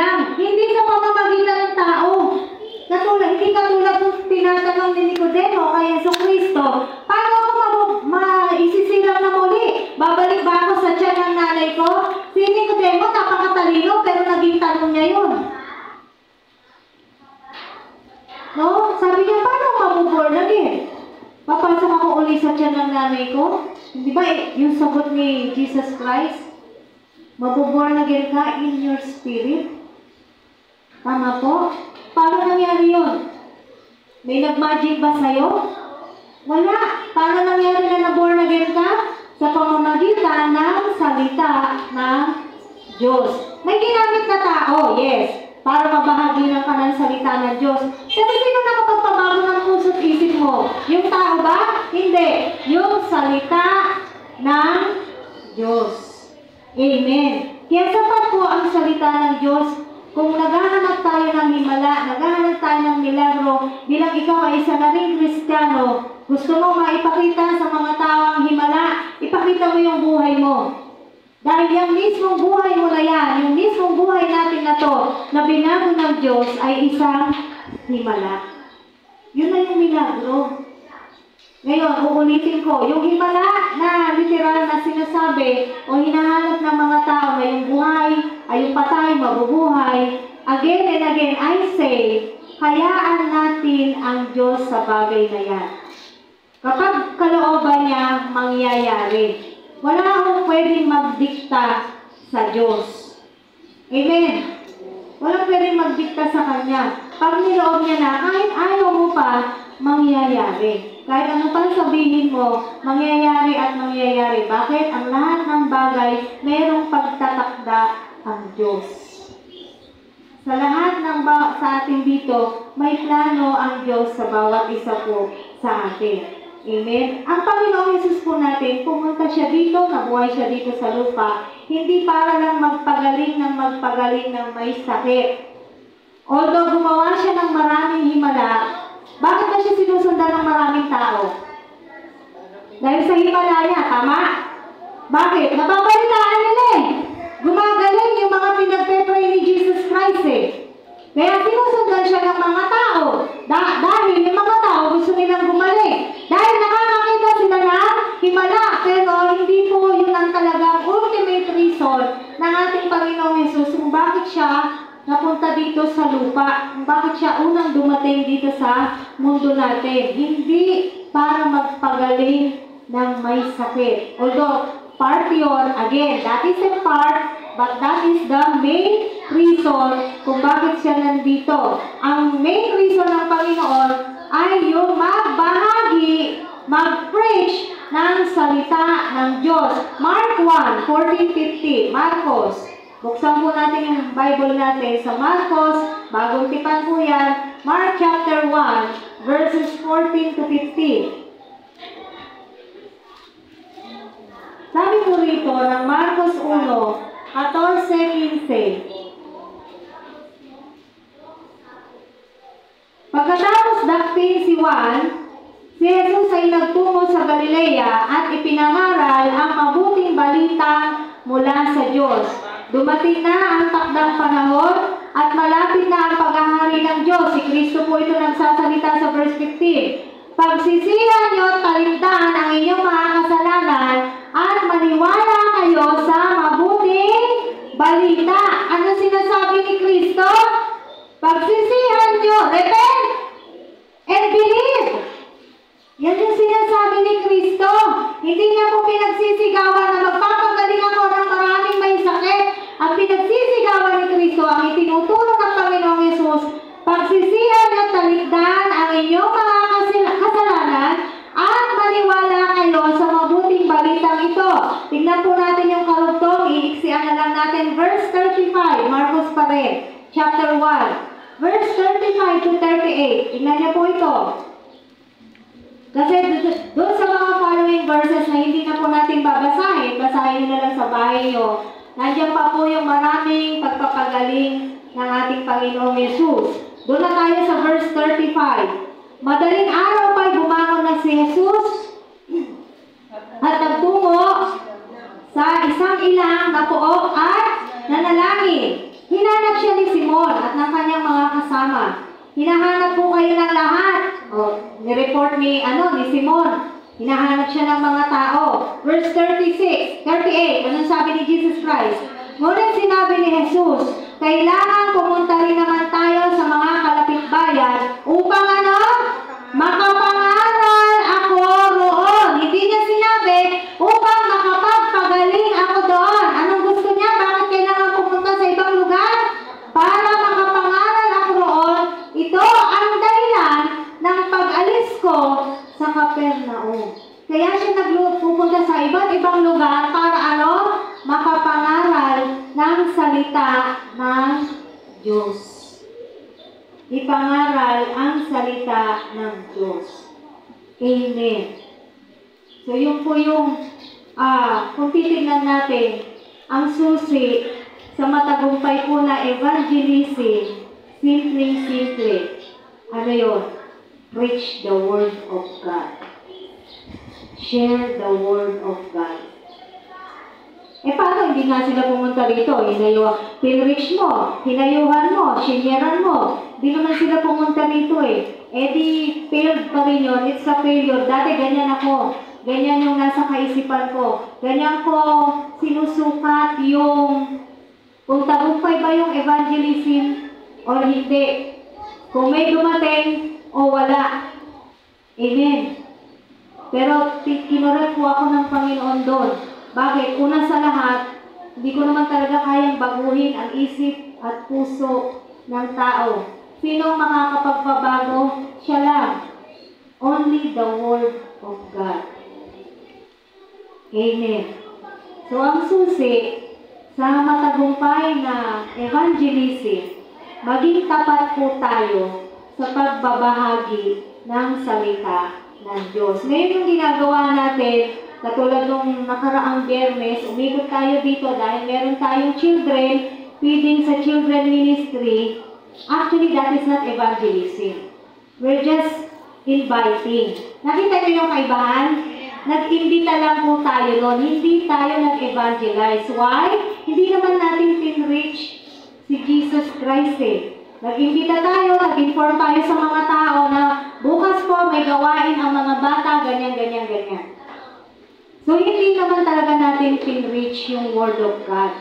lang. Hindi sa pamamagitan ng tao. Hindi katulad kung tinatanong ni Nicodemo kay Jesucristo, paano ako maisisilang na muli? Babalik ba ako sa tiyan ng nanay ko? Si Nicodemo, napakatalino, pero naging tanong niya yun. No? Sabi niya, paano mabuborn again? Papasok ako ulit sa tiyan ng nanay ko? Di ba yung sagot ni Jesus Christ? Mabuborn again ka in your spirit? Tama po? Paano nangyari yun? May nag-magic ba sa'yo? Wala. Paano nangyari na na-born again ka? Sa pamamagitan ng salita ng Diyos. May ginamit na tao, yes, para mabahagi ng kanang salita ng Diyos. Pero sino nakapagpabago ng puso't isip mo? Yung tao ba? Hindi. Yung salita ng Diyos. Amen. Kaya sapat po ang salita ng Diyos. Kung naghahanap tayo ng himala, naghahanap tayo ng milagro, bilang ikaw ay isa na ring Kristiyano, gusto mo maipakita sa mga tao ang himala, ipakita mo yung buhay mo. Dahil yung mismong buhay mo na yan, yung mismong buhay natin na to, na binago ng Diyos ay isang himala. Yun na yung milagro. Ngayon, uulitin ko, yung himala na literal na sinasabi o hinahanap ng mga tao na yung buhay ay yung patay, mabubuhay, again and again, I say, hayaan natin ang Diyos sa bagay na yan. Kapag kalooban niya, mangyayari. Wala akong pwedeng magdikta sa Diyos. Amen. Walang pwedeng magdikta sa Kanya. Pag niloob niya na, kahit ayaw mo pa, mangyayari. Kahit ano pang sabihin mo, mangyayari at mangyayari. Bakit? Ang lahat ng bagay, mayroong pagtatakda ang Diyos. Sa lahat ng sa atin dito, may plano ang Diyos sa bawat isa po sa atin. Amen? Ang Panginoong Yesus po natin, pumunta siya dito, nabuhay siya dito sa lupa, hindi para lang magpagaling ng may sakit. Although gumawa siya ng maraming himala, bakit ba siya sinusundan ng maraming tao? Dahil sa himala niya, tama? Bakit? Nababalitaan nila eh. Gumagaling yung mga pinagpe-pray ni Jesus Christ eh. Kaya sinusundan siya ng mga tao. Dahil yung mga tao gusto nilang gumaling. Dahil nakakakita sila ng himala. Pero hindi po yun ang talagang ultimate reason ng ating Panginoong Yesus kung bakit siya napunta dito sa lupa. Kung bakit siya unang dumating dito sa mundo natin. Hindi para magpagaling ng may sakit. Although, part yun, again, that is a part, but that is the main reason kung bakit siya nandito. Ang main reason ng Panginoon ay yung magbahagi, mag-preach ng salita ng Diyos. Mark 1, 14-15, Marcos. Buksan po natin yung Bible natin sa Marcos, bagong tipan po yan, Mark chapter 1, verses 14 to 15. Sabi po rito ng Marcos 1, 14-15. Pagkatapos dakpin si Juan, si Jesus ay nagtungo sa Galilea at ipinangaral ang mabuting balita mula sa Diyos. Dumating na ang takdang panahon at malapit na ang paghahari ng Diyos. Si Kristo po ito nagsasalita sa verse 15. Pagsisihan niyo at talikdan ang inyong mga kasalanan at maniwala kayo sa mabuting balita. Ano sinasabi ni Kristo? Pagsisihan niyo, repent and believe. Yan yung sinasabi ni Kristo. Hindi niya po pinagsisigawan na magpapagaling ako ng maraming may sakit. Ang pinagsisigawan ni Kristo, ang itinutulong ng Panginoong Yesus, pagsisihan at talikdan ang inyong mga kasalanan at maniwala kayo sa mabuting balitang ito. Tingnan po natin yung karugtong, iiksian na lang natin. Verse 35, Marcos pa rin, chapter 1. Verse 35 to 38, tingnan niyo po ito. Kasi doon sa mga following verses na hindi na po natin babasahin, basahin nyo na lang sa bahay nyo. Nandiyan pa po yung maraming pagpapagaling ng ating Panginoong Yesus. Doon na tayo sa verse 35. Madaling araw pa'y bumangon na si Jesus at nagtungo sa isang ilang na pook at nanalangin. Hinanap siya ni hinahanap po kayo ng lahat. Ni-report ni Simon. Hinahanap siya ng mga tao. Verse 38, anong sabi ni Jesus Christ? Ngunit sinabi ni Jesus, kailangan pumunta rin naman tayo sa mga kalapitbayan upang makapangaral ako roon. Hindi niya sinabi, upang makapagpagaling ako doon. Anong gusto niya? Bakit kailangan pumunta sa ibang lugar? Para makapangaral ako roon. Ito ang dahilan ng pag-alis ko sa Capernaum. Kaya siya nagpupunta sa iba't ibang lugar para makapangaral ng salita ng Diyos. Ipangaral ang salita ng Diyos. Amen. So yun po yung, kung titignan natin, ang susi sa matagumpay po na evangelism, simple. Ano yun? Preach the Word of God. Share the Word of God. Paano hindi nga sila pumunta rito? Pinreach mo, hinayuhan mo, sinyeran mo. Hindi naman sila pumunta rito di failed pa rin yun. It's a failure. Dati ganyan ako. Ganyan yung nasa kaisipan ko. Ganyan ko sinusukat yung kung tagumpay ba yung evangelism o hindi. Kung may dumating o wala. Amen. Pero kinorek po ako ng Panginoon doon. Bakit? Una sa lahat, hindi ko naman talaga kayang baguhin ang isip at puso ng tao. Sino makakapagpabago? Siya lang. Only the Word of God. Amen. So, ang susi sa matagumpay na evangelism, maging tapat po tayo sa pagbabahagi ng salita ng Diyos. Ngayon yung ginagawa natin, katulad nung nakaraang Biyernes, umikot tayo dito dahil meron tayong children, feeding sa children ministry. Actually, that is not evangelism. We're just inviting. Nakita niyo yung kaibahan? Nag-imbita lang po tayo noon. Hindi tayo nag-evangelize. Why? Hindi naman natin pinreach si Jesus Christ Nag-imbita tayo, nag-inform tayo sa mga tao na bukas po may gawain ang mga bata, ganyan. So, hindi naman talaga natin pinreach yung Word of God.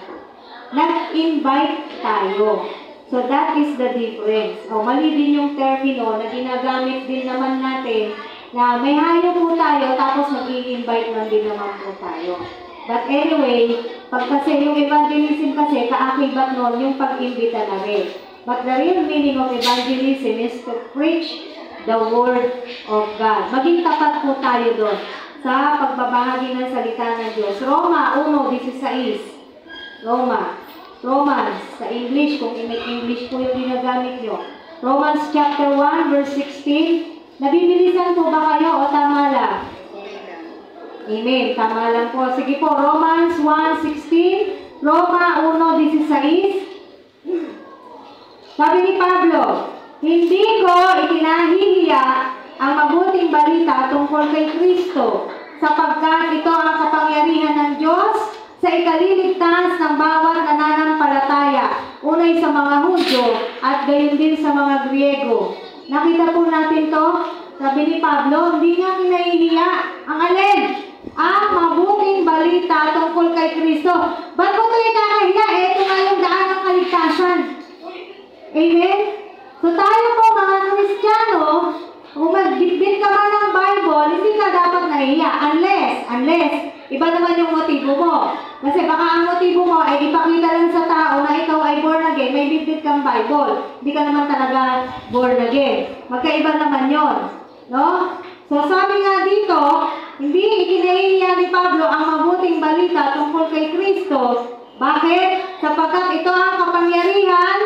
Nag-invite tayo. So, that is the difference. Mali din yung termino na ginagamit din naman natin na may hayo po tayo tapos mag-i-invite lang din naman po tayo. But anyway, pag kasi yung evangelism kasi, kaakibat nun yung pag-imbita na rin. But the real meaning of evangelism is to preach the Word of God. Maging tapat po tayo doon sa pagbabahagi ng salita ng Diyos. Roma 1:16. Romans, sa English, kung may English po yung ginagamit nyo. Romans chapter 1, verse 16. Nabibilisan po ba kayo o tama lang? Amen. Tama lang po. Sige po, Romans 1:16. Roma 1:16. Sabi ni Pablo, hindi ko ikinahihiya ang mabuting balita tungkol kay Kristo, sapagkat ito ang kapangyarihan ng Diyos sa ikaliligtas ng bawat nananampalataya, unay sa mga Hudyo at gayon din sa mga Griego. Nakita po natin to. Sabi ni Pablo, hindi niya kinahihiya ang alin? Ang mabuting balita tungkol kay Kristo. Ba't mo ito ikakahiya? Ito nga yung daan ng kaligtasan. Amen? So tayo po mga Kristiyano, kung magbitbit ka man ng Bible, hindi ka dapat nahihiya. Unless, iba naman yung motibo mo. Kasi baka ang motibo mo ay ipakita lang sa tao na ikaw ay born again, may bitbit kang Bible. Hindi ka naman talaga born again. Magkaiba naman yon, no? So sabi nga dito, hindi ikinahihiya ni Pablo ang mabuting balita tungkol kay Kristo. Bakit? Sapagkat ito ang kapangyarihan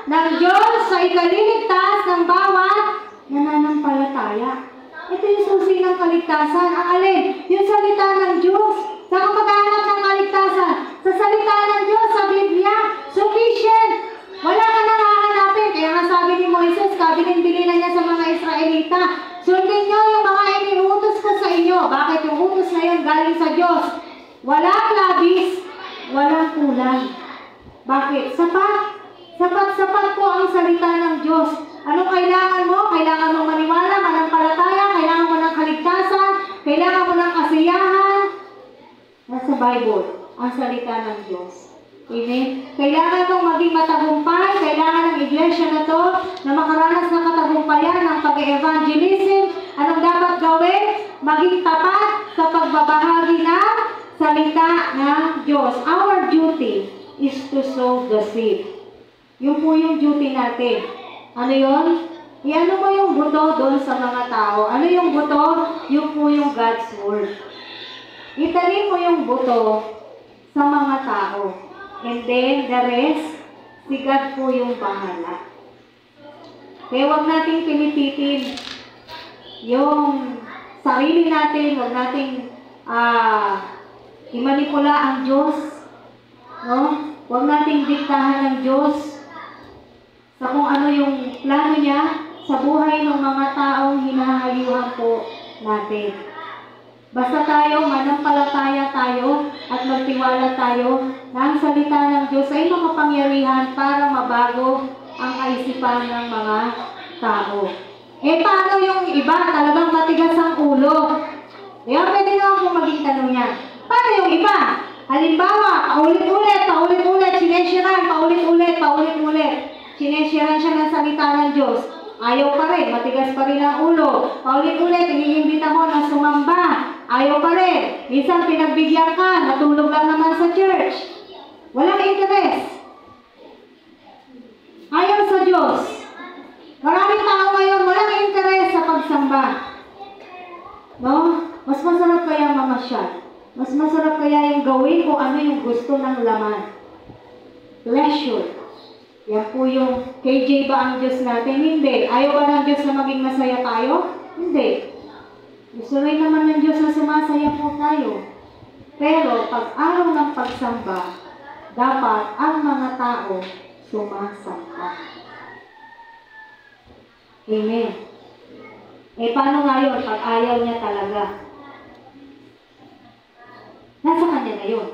ng Diyos sa ikaliligtas ng bawat nananampalataya. Ito yung susi ng kaligtasan. Ang alin? Yung salita ng Diyos. Saan ka maghanap ng kaligtasan? Sa salita ng Diyos, sa Biblia. Sufficient. Wala ka nang hahanapin. Kaya nga sabi ni Moises, kabilin-bilinan niya sa mga Israelita, sundin niyo yung mga iniutos ko sa inyo. Bakit yung utos na yun galing sa Diyos? Walang labis, walang kulang. Bakit? Sapat. Sapat-sapat po ang salita ng Diyos. Anong kailangan mo? Kailangan mo maniwala, manampalataya, kailangan mo ng kaligtasan, kailangan mo ng kasiyahan. Nasa Bible, ang salita ng Diyos. Amen? Kailangan mong maging matagumpay, kailangan ng iglesia na to na makaranas ng katagumpayan ng pag-evangelism. Anong dapat gawin? Maging tapat sa pagbabahagi ng salita ng Diyos. Our duty is to sow the seed. Yun po yung duty natin. Ano yun? Iano mo yung buto doon sa mga tao. Ano yung buto? Yun po yung God's Word. Itanim mo yung buto sa mga tao. And then, the rest, si God po yung bahala. Kaya huwag nating pinipitin yung sarili natin, huwag nating imanipula ang Diyos. No? Huwag nating diktahan ng Diyos sa kung ano yung plano niya sa buhay ng mga taong hinahayuhan po natin. Basta tayo, manampalataya tayo at magtiwala tayo na ang salita ng Diyos ay makapangyarihan para mabago ang kaisipan ng mga tao. Paano yung iba? Talagang matigas ang ulo. Kaya pwede naman kung maging tanong niya. Paano yung iba? Halimbawa, paulit-ulit, sinesiran, paulit-ulit. Sinesiran siya ng salita ng Diyos. Ayaw pa rin, matigas pa rin ang ulo. Paulit-ulit, iniimbita mo na sumamba. Ayaw pa rin. Minsan pinagbigyan ka, natulog lang naman sa church. Walang interest. Ayaw sa Diyos. Maraming tao ngayon, walang interest sa pagsamba. No? Mas masarap kaya mamasyal. Mas masarap kaya yung gawin kung ano yung gusto ng laman. Pleasure. Yan po yung KJ ba ang Diyos natin? Hindi. Ayaw ba ng Diyos na maging masaya tayo? Hindi. Gusto rin naman ng Diyos na sumasaya po tayo. Pero pag araw ng pagsamba, dapat ang mga tao sumasamba. Amen. Paano nga yun pag ayaw niya talaga? Nasa kanya na yun.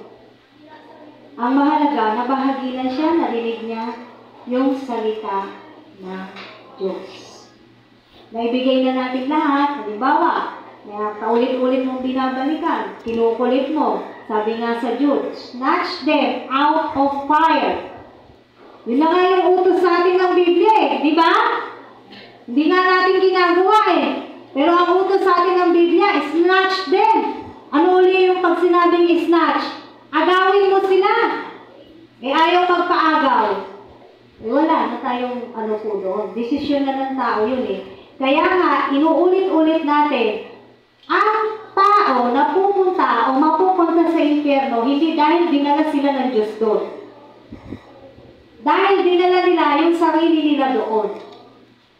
Ang mahalaga, nabahaginan siya, narinig niya yung salita ng Diyos. Naibigay na natin lahat. Halimbawa, paulit-ulit mong binabalikan, kinukulit mo. Sabi nga sa Jude, snatch them out of fire. Yun na nga yung utos sa atin ng Biblia di ba? Hindi nga natin ginagawa Pero ang utos sa atin ng Biblia, snatch them. Ano uli yung pag sinabing snatch? Agawin mo sila. Ayaw magpaagaw. Wala na tayong po doon. Desisyon na ng tao yun Kaya nga, inuulit-ulit natin, ang tao na pupunta o mapupunta sa impyerno, hindi dahil dinala sila ng Diyos doon. Dahil dinala nila yung sarili nila doon.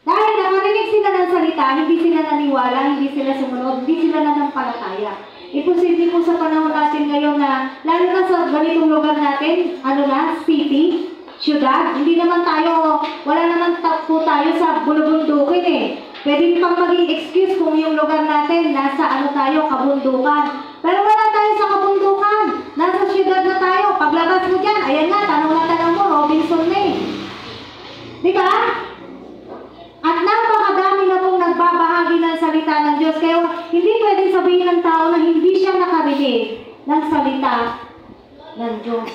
Dahil nakarinig sila ng salita, hindi sila naniwala, hindi sila sumunod, hindi sila nanampalataya. Imposible po sa panahon natin ngayon na, lalo na sa ganitong lugar natin, city, syudad, hindi naman tayo, wala naman po tayo sa bulubundukin Pwede pang maging excuse kung yung lugar natin, nasa tayo, kabundukan. Pero wala tayo sa kabundukan. Nasa syudad na tayo. Paglabas mo dyan, ayan nga, tanong mo, Robinson May. Di ba? At napakadami na pong nagbabahagi ng salita ng Diyos. Kaya hindi pwede sabihin ng tao na hindi siya nakarinig ng salita ng Diyos.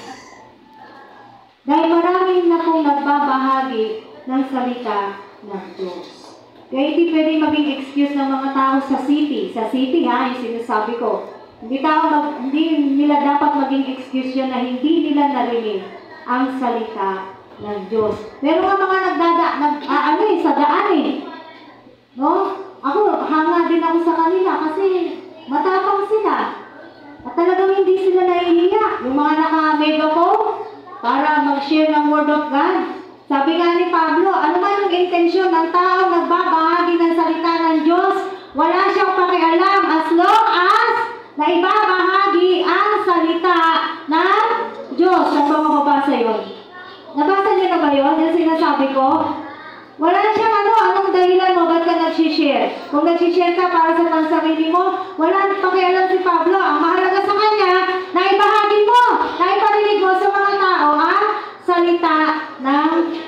Dahil marami na pong nagbabahagi ng salita ng Diyos. Kaya hindi pwede maging excuse ng mga tao sa city. Sa city yung sinasabi ko. Hindi nila dapat maging excuse yun na hindi nila narinig ang salita ng Diyos. Pero nga mga sa daan No? Ako, hanga din ako sa kanila kasi matapang sila. At talagang hindi sila nahihiya. Yung mga naka-megaphone para mag-share ng Word of God. Sabi nga ni Pablo, ano man yung intensyon ng tao nagbabahagi ng salita ng Diyos, wala siyang pakialam as long as naibabahagi ang salita ng Diyos. Saan ba mababasa yun? Nabasa niyo na ba yun? Yung sinasabi ko? Wala siyang anong dahilan mo, ba't ka nag-share? Kung nag-share ka para sa pansarili mo, wala pakialam si Pablo. Ang mahalaga sa kanya, naibahagi mo, naiparinig mo sa mga tao ang salita ng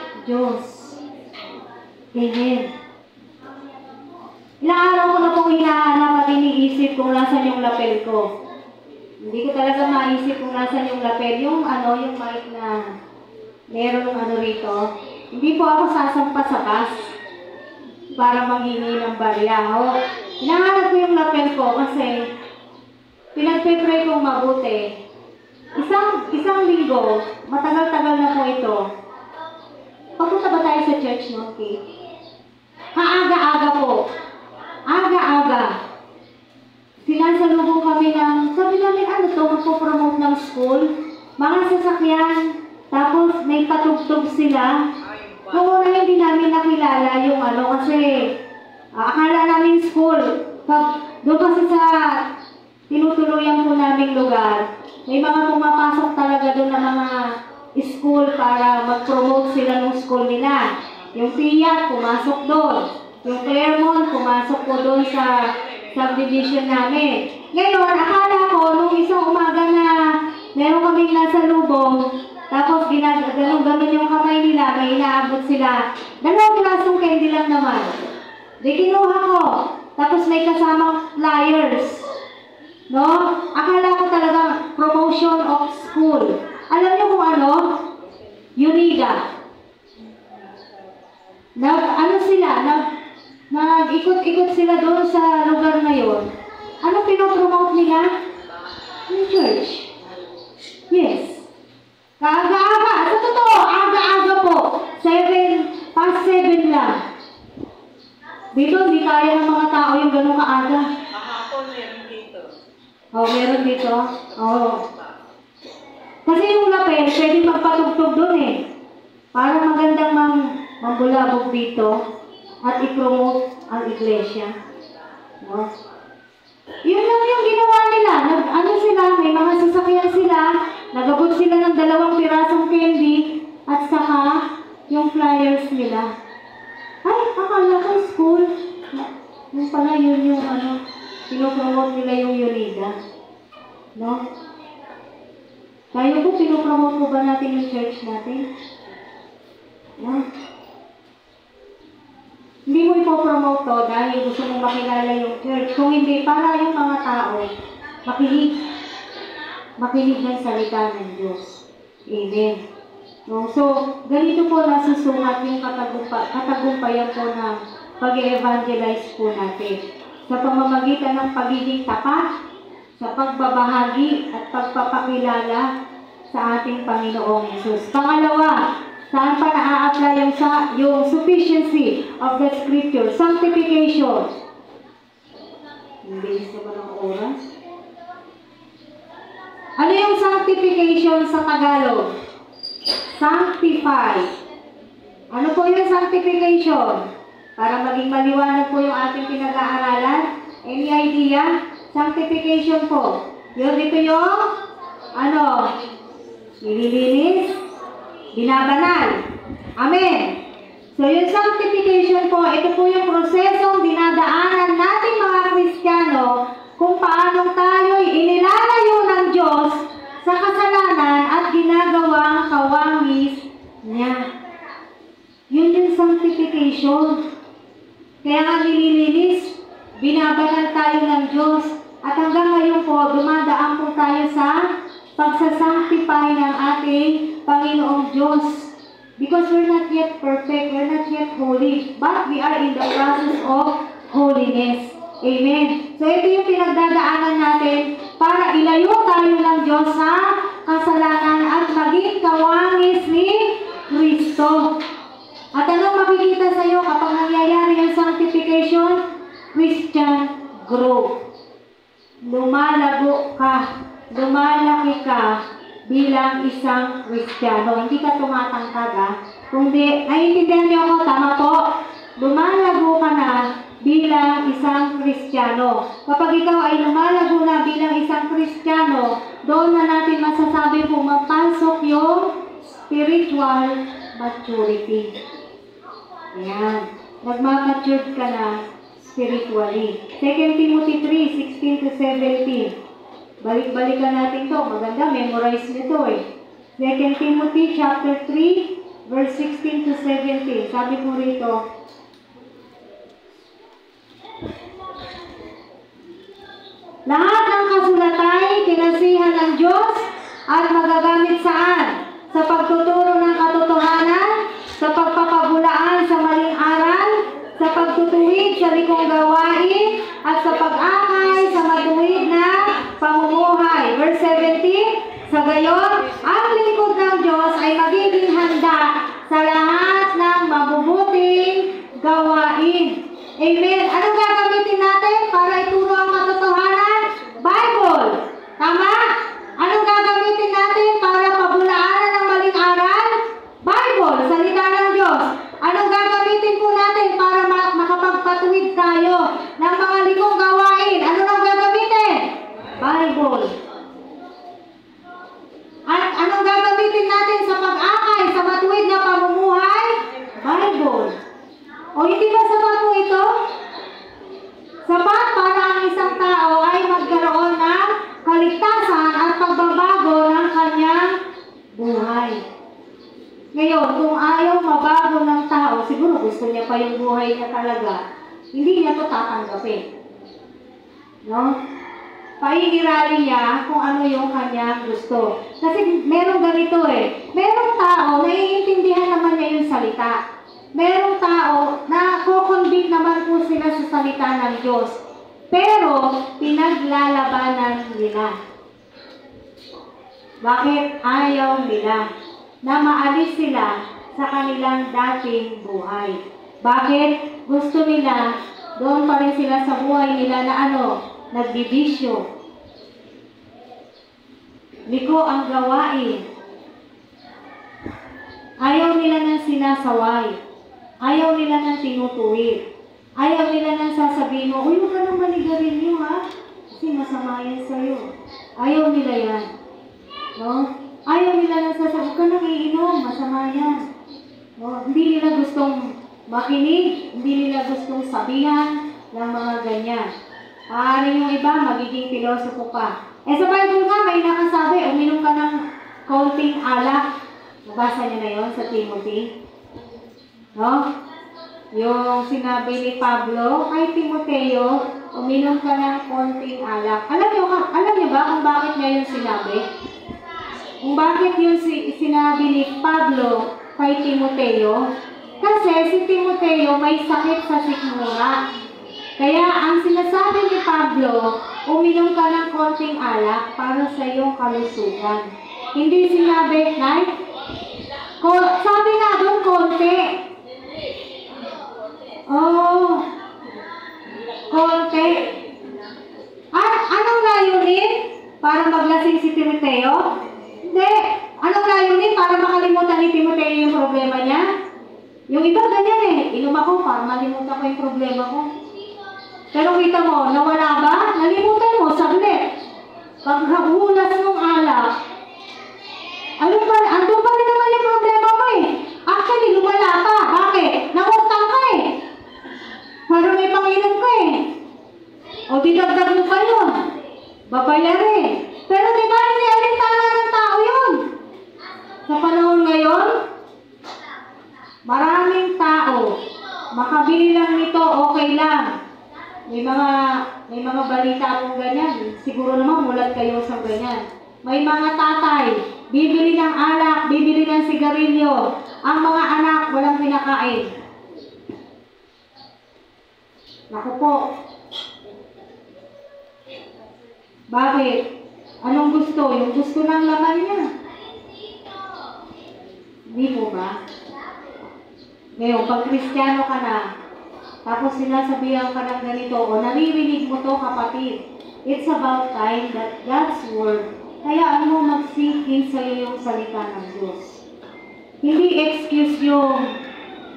ko. Hindi ko talaga maisip kung nasan yung lapel. Yung yung mic na meron ng rito. Hindi po ako sasampa sa bus para maghingi ng barya. Hinahanap ko yung lapel ko kasi pinagpe-pray kong mabuti. Isang linggo, matagal-tagal na po ito. Papunta ba tayo sa church, no? Okay. Aga-aga po. Aga-aga. Sinasalubong kami ng, sabi namin, magpo-promote ng school. Mga sasakyan. Tapos may patugtog sila. Noong una hindi namin nakilala yung kasi akala namin school. Doon kasi sa tinutuluyan po naming lugar, may mga pumapasok talaga doon na mga school para mag-promote sila ng school nila. Yung PIAT, pumasok doon. Yung Claremont, pumasok po doon sa subdivision namin. Ngayon, akala ko, nung isang umaga na meron kaming nasa lubong, tapos ganun yung kamay nila, may inaabot sila. 2 klasong candy lang naman. Di kinuha ko. Tapos may kasamang flyers. No? Akala ko talaga promotion of school. Alam niyo kung UNIDA. Nag-ikot-ikot sila doon sa lugar na yon. Ano pinopromote nila? Yung church. Yes. Aga-aga. Sa totoo, aga-aga po. 7:07 lang. Dito, hindi kaya ng mga tao yung ganun kaaga. Kahapon meron dito. Meron dito? Kasi yung lapel, pwede magpatugtog doon para magandang mambulabog dito at i-promote ang iglesia. No? Yun lang yung ginawa nila. May mga sasakyan sila, nagabot sila ng 2 pirasong candy at saka yung flyers nila. Ay, akala ko school. Yung pala yun yung pinopromote nila yung UNIDA. No? Tayo po, pinopromote po ba natin yung church natin? No? Hindi mo ipopromote to dahil gusto mong makilala yung church. Kung hindi, para yung mga tao makinig ng salita ng Diyos. Amen. No? So, ganito po nasusungat yung katagumpayan po ng pag-evangelize po natin. Sa pamamagitan ng pagiging tapat, sa pagbabahagi at pagpapakilala sa ating Panginoong Yesus. Pangalawa, saan pa na-a-apply yung sufficiency of the Scripture? Sanctification. Bilis naman ang oras. Ano yung sanctification sa Tagalog? Sanctify. Ano po yung sanctification? Para maging maliwanag po yung ating pinag-aaralan. Any idea? Sanctification po. Yun dito yung nililinis, binabanal. Amen. So yung sanctification po, ito po yung prosesong dinadaanan natin mga Kristiyano kung paano tayo'y inilalayo ng Diyos sa kasalanan at ginagawang kawangis niya. Yun yung sanctification. Kaya nga nililinis, binabanal tayo ng Diyos. At hanggang ngayon po, dumadaan po tayo sa pagsasanctify ng ating Panginoong Diyos. Because we're not yet perfect, we're not yet holy, but we are in the process of holiness. Amen. So ito yung pinagdadaanan natin para ilayo tayo ng Diyos sa kasalanan at maging kawangis ni Kristo. At anong makikita sa iyo kapag nangyayari ang sanctification? Christian growth. Lumalago ka, lumalaki ka bilang isang Kristiyano. Hindi ka tumatangkad, kundi, naiintindihan niyo ako, tama po? Lumalago ka na bilang isang Kristiyano. Kapag ikaw ay lumalago na bilang isang Kristiyano, doon na natin masasabi pumapasok yung spiritual maturity. Ayan. Nagmamature ka na spiritually. 2 Timothy 3:16 to 17. Balik-balikan natin to. Maganda, memorize nito 2 Timothy chapter 3, verse 16 to 17. Sabi ko rito, Lahat ng kasulatay, kinasihan ng Diyos at magagamit saan? Sa pagtuturo ng katotohanan, sa pagpapabulaan sa maling aral, sa pagtutuwid sa likong gawain, at sa pag-akay sa matuwid na pamumuhay. Verse 17, sa gayon, ang lingkod ng Diyos ay magiging handa sa lahat ng mabubuting gawain. Amen. Anong gagamitin natin para ituro ang katotohanan? Bible. Tama? Anong gagamitin natin para pabulaanan ng maling aral? Bible, salita ng Diyos. Anong gagamitin po natin para makapagpatuwid tayo ng mga likong gawain? Ano nang gagamitin? Bible. At anong gagamitin natin sa pag-akay, sa matuwid na pamumuhay? Bible. O hindi ba sapat po ito? Sapat para ang isang tao ay magkaroon ng kaligtasan at pagbabago ng kanyang buhay. Ngayon, kung ayaw mabago ng tao, siguro gusto niya pa yung buhay niya talaga, hindi niya ito tatanggapin. No? Paigirali niya kung ano yung kanyang gusto. Kasi merong ganito merong tao, naiintindihan naman niya yung salita. Merong tao na kukonvict naman po sila sa salita ng Diyos. Pero, pinaglalabanan nila. Bakit ayaw nila na maalis sila sa kanilang dating buhay? Bakit gusto nila, doon pa rin sila sa buhay nila na nagbibisyo. Liko ang gawain. Ayaw nila ng sinasaway. Ayaw nila ng tinutuwid. Ayaw nila ng sasabihin mo, uy, huwag ka nang maligarilyo ha. Kasi masama yan sa'yo. Ayaw nila yan. No? Ayaw nila ng sasabihin, huwag ka nang iinom, masama yan. No? Hindi nila gustong makinig, hindi nila gustong sabihan ng mga ganyan. Yung iba, magiging pilosopo pa. Sa Bible nga, may nakasabi, uminom ka ng kaunting alak. Nabasa niyo na yon sa Timothy. No? Yung sinabi ni Pablo kay Timoteo, uminom ka ng konting alak. Alam niyo ba kung bakit niya yung sinabi? Kung bakit yung sinabi ni Pablo kay Timoteo? Kasi si Timoteo may sakit sa sikmura. Kaya ang sinasabi ni Pablo, uminom ka ng konting alak para sa iyong kalusugan. Hindi sinabi, sabi nga doon, konti. Oh, konti. At anong layunin? Para maglasing si Timoteo? Hindi. Anong layunin? Para makalimutan ni Timoteo yung problema niya? Yung iba ganyan inom ako para malimutan ko yung problema ko. Pero kita mo, nawala ba? Nalimutan mo, saglit. Pag hulas mong alak, andun pa rin naman yung problema mo Actually, lumala pa. Bakit? Nangutang ka Para may panginom ka O dinagdag mo pa yun. Babayarin. Pero di ba hindi alintana ng tao yun? Sa panahon ngayon, maraming tao, makabili lang nito, okay lang. May mga balita akong ganyan. Siguro naman mulat kayo sa ganyan. May mga tatay, bibili ng alak, bibili ng sigarilyo. Ang mga anak, walang pinakain. Naku po. Bakit? Anong gusto? Yung gusto ng laman niya. Hindi po ba? Ngayon, pag Kristiyano ka na, tapos sinasabihan ka ng ganito, o naririnig mo to kapatid, it's about time that God's Word, kaya mo mag-sink in sa'yo yung salita ng Diyos. Hindi excuse yung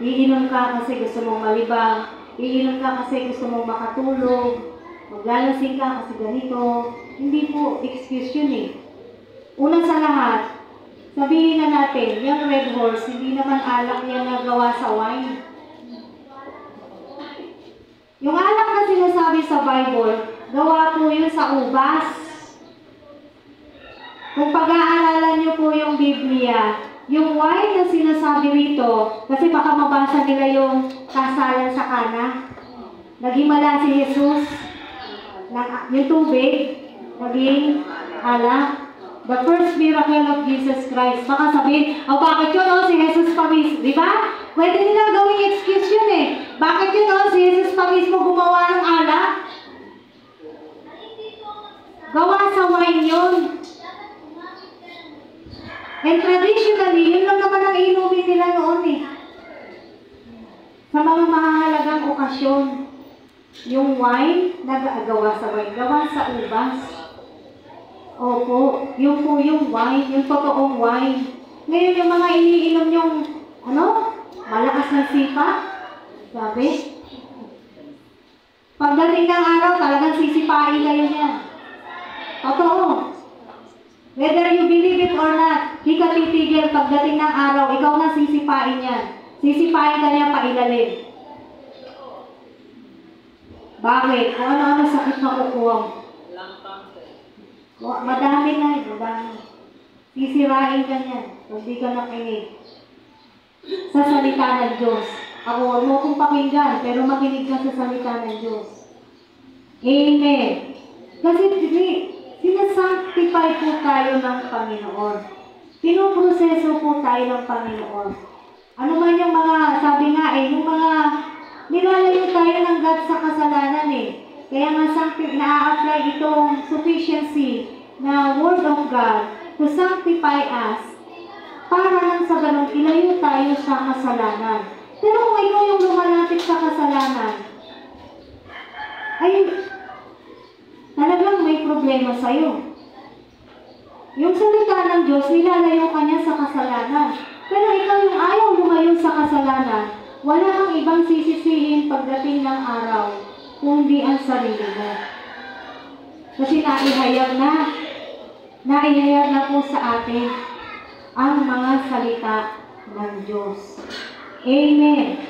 iinom ka kasi gusto mong malibang, iinom ka kasi gusto mong makatulog, maglalasing ka kasi ganito. Hindi po excuse yun Una sa lahat, sabihin na natin, yung Red Horse, hindi naman alak yan na gawa sa wine. Yung alak na sinasabi sa Bible, gawa po yun sa ubas. Kung pag-aaralan niyo po yung Biblia, yung wine na sinasabi rito, kasi baka mabasa nila yung kasalan sa Kana. Naghimala si Jesus. yung tubig, naging alak. The first miracle of Jesus Christ. Baka sabihin, bakit yun? Si Jesus pa mismo. Di ba? Pwede nilang gawing excuse yun eh. Bakit yun? Si Jesus pa mismo gumawa ng alak? Gawa sa wine yun. And traditionally, yun lang naman ang inumin nila noon eh. Sa mga mahalagang okasyon. Yung wine, nagagawa sa wine. Gawa sa ubas. Opo, yung po yung wine, yung totoong wine. Ngayon yung mga iniinom yung, malakas na sipa. Sabi? Pagdating ng araw, talagang sisipain kayo niya. Totoo. Whether you believe it or not, di ka titigil pagdating ng araw, ikaw na sisipain niya. Sisipain ka niya pailalim. Bakit? Kung ano-ano sakit makukuha mo. Madami na, madami. Sisirain ka niyan, kung di ka nakinig. Sa salita ng Diyos. Ako, huwag mo kong pakinggan, pero makinig ka sa salita ng Diyos. Amen. Kasi sinasanctify po tayo ng Panginoon. Pinoproseso po tayo ng Panginoon. Ano man yung mga, sabi nga yung mga nilalayo tayo ng God sa kasalanan eh. Kaya nga na-apply itong sufficiency na Word of God to sanctify us para nang sa ganun ilayo tayo sa kasalanan. Pero kung ikaw yung lumalapit sa kasalanan, ay talagang may problema sa'yo. Yung salita ng Diyos, nilalayo ka niya sa kasalanan. Pero ikaw yung ayaw lumayo sa kasalanan, wala kang ibang sisisihin pagdating ng araw kundi ang sarili mo. Kasi naihayag na po sa atin ang mga salita ng Diyos. Amen.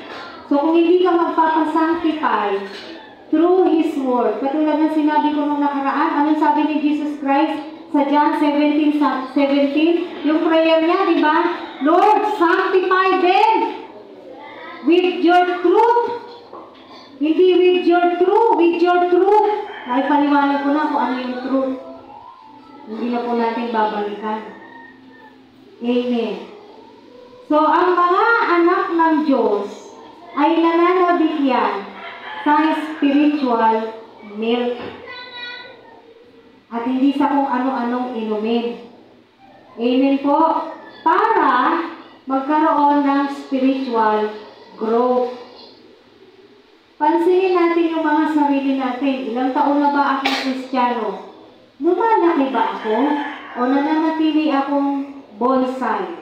So kung hindi ka magpapasanctify through His Word, katulad ng sinabi ko nung nakaraan, anong sabi ni Jesus Christ sa John 17:17? Yung prayer niya, di ba? Lord, sanctify them with your truth. Hindi with your truth. Ay, paliwanag ko na kung ano yung truth. Hindi na po natin babalikan. Amen. So, ang mga anak ng Diyos ay nananabigyan sa spiritual milk. At hindi sa kung ano-anong inumin. Amen po. Para magkaroon ng spiritual growth. Pansinin natin yung mga sarili natin. Ilang taon na ba akong Kristiyano? Lumalaki ba ako? O nananatili akong bonsai?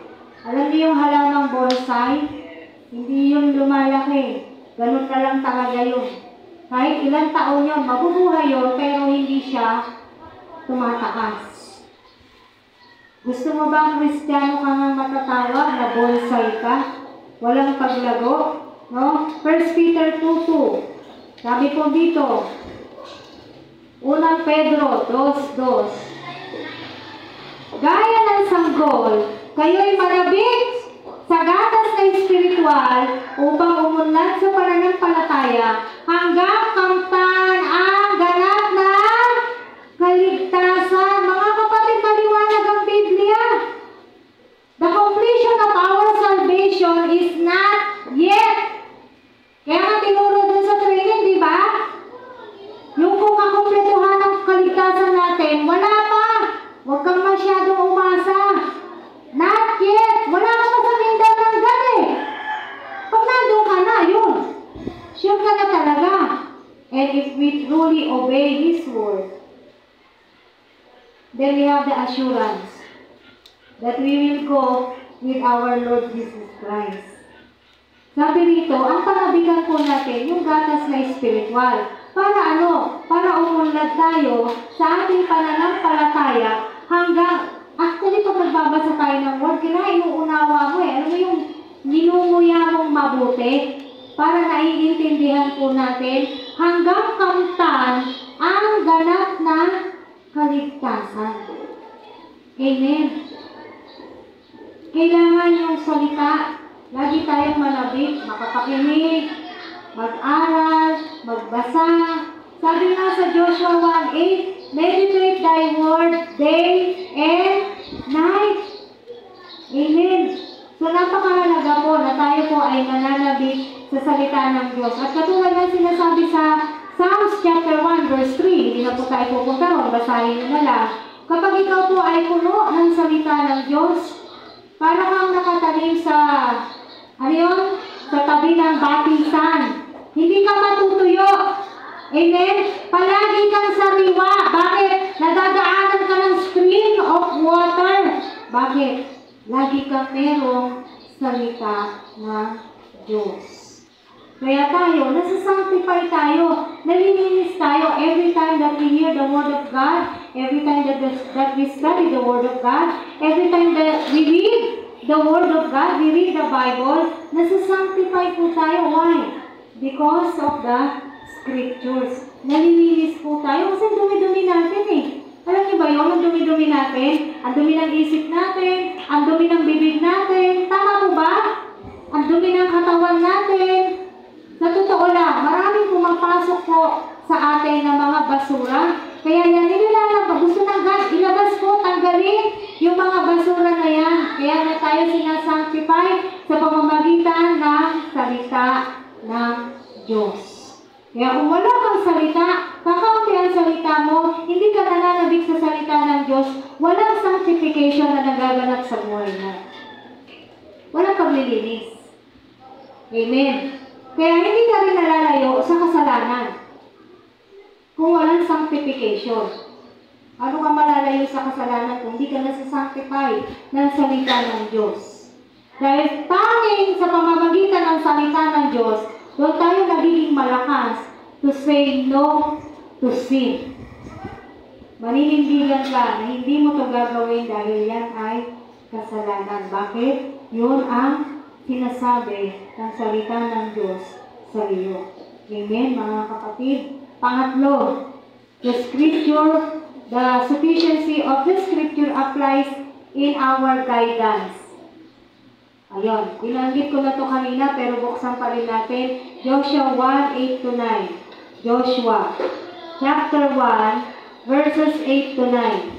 Alam niyo yung halamang bonsai? Hindi yun lumalaki. Ganun na lang talaga yun. Kahit ilang taon yun, mabubuhay yun, pero hindi siya tumataas. Gusto mo ba ang Kristiyano ka nga matatawag na bonsai ka? Walang paglago? No? 1 Peter 2:2. Sabi po dito, Unang Pedro 2:2. Gaya ng sanggol, kayo'y manabik sa gatas na espiritual upang umunlad sa pananampalataya hanggang kamtan ang ganap na kaligtasan. Mga kapatid, maliwanag ang Biblia. The completion of our salvation is not yet. Kaya nga tinuro dun sa training, di ba? Yung kung kakumpletuhan ng kaligtasan natin, wala pa. Huwag kang masyadong umasa. Not yet. Wala ka pa sa kingdom ng God eh. Pag nandun ka na, yun. Sure ka na talaga. And if we truly obey His word, then we have the assurance that we will go with our Lord Jesus Christ. Sabi dito, ang panabigan po natin, yung gatas na espiritual. Para ano? Para umunlad tayo sa ating pananampalataya hanggang, actually pag nagbabasa tayo ng word, kaya inuunawa mo eh. Ano yung ninunguya mong mabuti? Para naiintindihan po natin hanggang kamtan ang ganap na kaligtasan. Amen. Kailangan yung salita, lagi tayong manabik, makapakinig, mag-aral, magbasa, Sabi nga sa Joshua 1:8, meditate thy word day and night. Amen. So napakahalaga po na tayo po ay mananabik sa salita ng Diyos. At katulad ng sinasabi sa Psalms chapter 1 verse 3, hindi na po tayo pupunta ron, basahin nyo na lang. Kapag ikaw po ay puno ng salita ng Diyos, para kang nakatanim sa, ano yun? Sa tabi ng batisan. Hindi ka matutuyo. Amen? Palagi kang sariwa. Bakit? Nadadaanan ka ng stream of water. Bakit? Lagi kang merong salita ng Diyos. Kaya tayo, nasa-sanctify tayo, nalilinis tayo every time that we hear the Word of God, every time that we study the Word of God, every time that we read the Word of God, we read the Bible, nasa-sanctify po tayo. Why? Because of the Scriptures. Nalilinis po tayo kasi dumi-dumi natin eh. Alam niyo ba yun? Ang dumi-dumi natin, ang dumi ng isip natin, ang dumi ng bibig natin. Tama po ba? Ang dumi ng katawan natin. Sa totoo lang, maraming pumapasok po sa atin ng mga basura. Kaya yan, nilalabas, gusto ng God, ilabas po, tanggalin yung mga basura na yan. Kaya na tayo sinasanctify sa pamamagitan ng salita ng Diyos. Kaya kung wala kang salita, kakaunti ang salita mo, hindi ka nananabik sa salita ng Diyos, walang sanctification na nagaganap sa buhay mo. Walang paglilinis. Amen. Kaya hindi ka rin nalalayo sa kasalanan kung walang sanctification. Ano ka malalayo sa kasalanan kung hindi ka nasa-sanctify ng salita ng Diyos? Dahil tanging sa pamamagitan ng salita ng Diyos, doon tayo nagiging malakas to say no to sin. Maninindigan ka na hindi mo ito gagawin dahil yan ay kasalanan. Bakit? Yun ang sinasabi ng salita ng Diyos sa iyo. Amen, mga kapatid. Pangatlo, the sufficiency of the Scripture applies in our guidance. Ayun, binanggit ko na ito kanina pero buksan pa rin natin. Joshua 1:8-9. Joshua chapter 1 verses 8-9.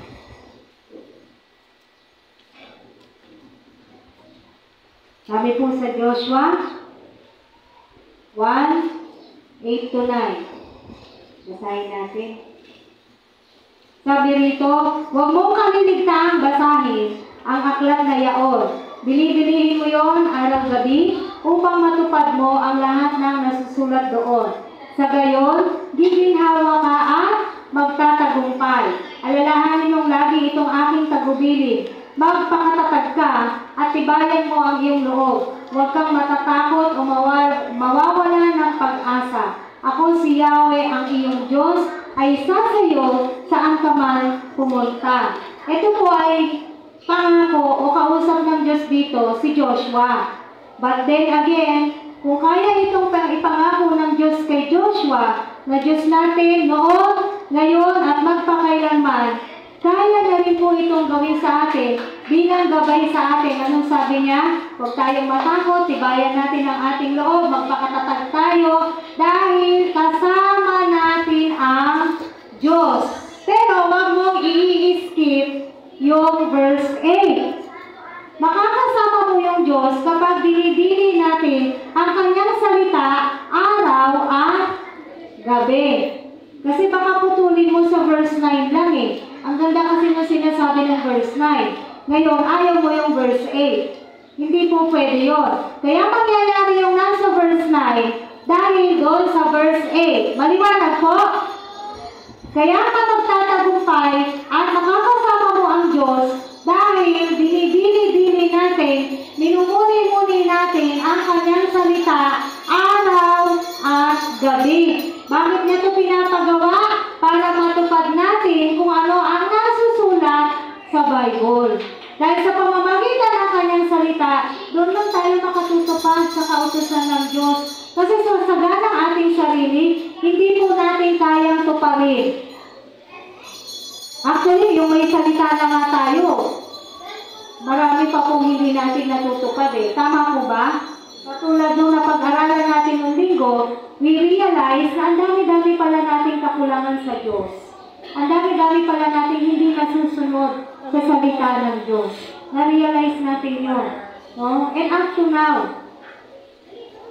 Sabi po sa Joshua 1:8-9. Basahin natin. Sabi rito, huwag mong kaliligtaang basahin ang aklat na yaon. Bili-bilihin mo yon araw-gabi upang matupad mo ang lahat ng nasusulat doon. Sa gayon, giginhawa ka at magtatagumpay. Alalahanin mong lagi itong aking tagubilin. Magpakatatag ka at tibayan mo ang iyong loob. Huwag kang matatakot o mawawala ng pag-asa. Ako si Yahweh ang iyong Diyos ay isa sa iyo saan ka man pumunta. Ito po ay pangako o kausap ng Diyos dito si Joshua. But then again, kung kaya itong ipangako ng Diyos kay Joshua na Diyos natin noon, ngayon at magpakailanman, kaya na rin po itong gawin sa atin bilang gabay sa atin. Anong sabi niya? Huwag tayong matakot, tibayan natin ang ating loob, magpakatatag tayo dahil kasama natin ang Diyos. Pero wag mong i-skip yung verse 8. Makakasama mo yung Diyos kapag dinidili natin ang kanyang salita araw at gabi. Kasi baka putulin mo sa verse 9 lang eh. Ang ganda kasi na sinasabi ng verse 9. Ngayon, ayaw mo yung verse 8. Hindi po pwede yun. Kaya mangyayari yung nasa verse 9 dahil doon sa verse 8. Maliwanag po? Kaya ka magtatagumpay at makakasama mo ang Diyos dahil dinidili-dili natin, minumuni-muni natin ang kanyang salita araw at gabi. Bakit niya ito pinapagawa? Para matupad natin kung ano ang nasusulat sa Bible. Dahil sa pamamagitan ng kanyang salita, doon lang tayo makatutupad sa kautusan ng Diyos. Kasi sa saga ng ating sarili, hindi po natin kayang tuparin. Actually, yung may salita na nga tayo, marami pa pong hindi natin natutupad eh. Tama po ba? Katulad nung napag-aralan natin ng linggo, we realize na ang dami-dami pala nating kakulangan sa Diyos. Ang dami-dami pala nating hindi nasusunod sa salita ng Diyos. Na-realize natin yun. No? And up to now,